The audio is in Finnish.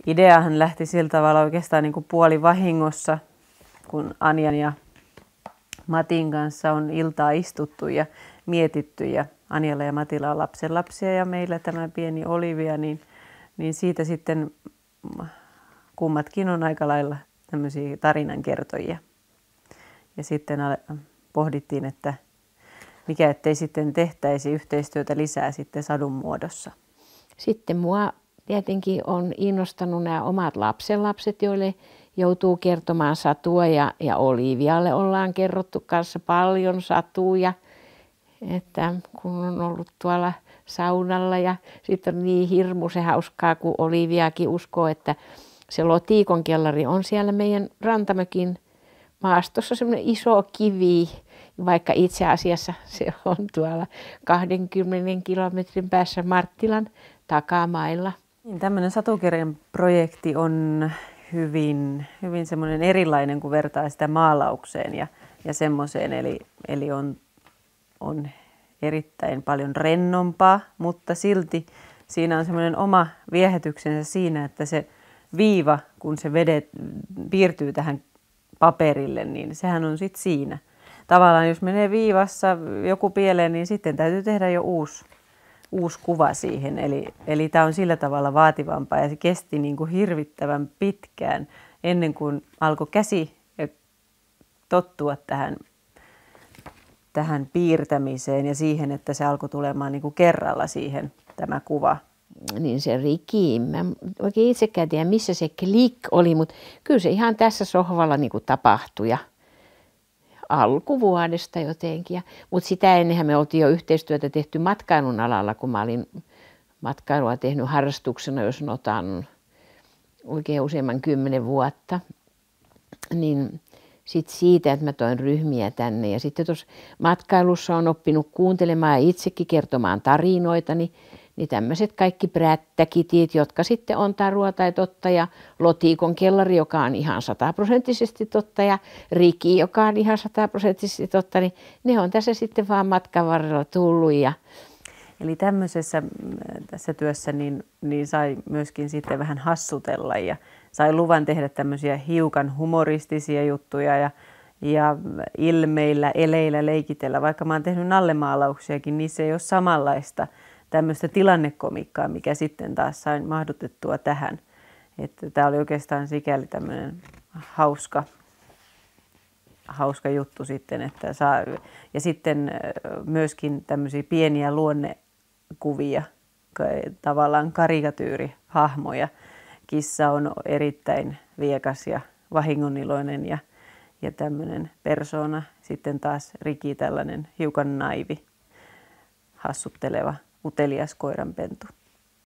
ideahan lähti sillä tavalla oikeastaan niin kuin puolivahingossa, kun Anjan ja Matin kanssa on iltaa istuttu ja mietitty ja Anjalla ja Matilla on lapsenlapsia ja meillä tämä pieni Olivia, niin siitä sitten kummatkin on aika lailla tämmöisiä tarinankertojia. Ja sitten pohdittiin, että mikä ettei sitten tehtäisi yhteistyötä lisää sitten sadun muodossa. Sitten mua tietenkin on innostanut nämä omat lapsenlapset, joille joutuu kertomaan satua ja Olivialle ollaan kerrottu kanssa paljon satuja. Että kun on ollut tuolla saunalla ja sitten on niin hirmuisen hauskaa, kun Oliviakin uskoo, että se Lotikon kellari on siellä meidän rantamökin maastossa semmoinen iso kivi, vaikka itse asiassa se on tuolla 20 kilometrin päässä Marttilan takamailla. Niin, tämmöinen satukirjan projekti on hyvin semmoinen erilainen, kun vertaa sitä maalaukseen ja semmoiseen, eli on erittäin paljon rennompaa, mutta silti siinä on semmoinen oma viehätyksensä siinä, että se viiva, kun se piirtyy tähän paperille, niin sehän on sitten siinä. Tavallaan jos menee viivassa joku pieleen, niin sitten täytyy tehdä jo uusi kuva siihen. Eli tämä on sillä tavalla vaativampaa ja se kesti niin kuin hirvittävän pitkään ennen kuin alkoi käsi tottua tähän piirtämiseen ja siihen, että se alkoi tulemaan niin kuin kerralla siihen tämä kuva. Niin se Riki, mä oikein itsekään tiedä missä se klik oli, mutta kyllä se ihan tässä sohvalla niin kuin tapahtui ja alkuvuodesta jotenkin. Mutta sitä ennenhän me oltiin jo yhteistyötä tehty matkailun alalla, kun mä olin matkailua tehnyt harrastuksena, jos otan oikein useamman 10 vuotta. Niin sitten siitä, että mä toin ryhmiä tänne ja sitten tuossa matkailussa on oppinut kuuntelemaan ja itsekin kertomaan tarinoita, niin tämmöiset kaikki prättäkitit, jotka sitten on tarua tai totta ja Lotikon kellari, joka on ihan 100% totta ja Riki, joka on ihan 100% totta, niin ne on tässä sitten vaan matkan varrella tullut. Eli tässä työssä niin sai myöskin sitten vähän hassutella ja sai luvan tehdä tämmöisiä hiukan humoristisia juttuja ja ilmeillä, eleillä leikitellä. Vaikka mä oon tehnyt nallemaalauksiakin, niin se ei ole samanlaista tämmöistä tilannekomikkaa, mikä sitten taas sain mahdutettua tähän. Että tämä oli oikeastaan sikäli tämmöinen hauska juttu sitten, että ja sitten myöskin tämmöisiä pieniä luonnekuvia, tavallaan karikatyyrihahmoja. Kissa on erittäin viekas ja vahingoniloinen ja tämmöinen persoona. Sitten taas Riki tällainen hiukan naivi, hassutteleva, utelias koiranpentu.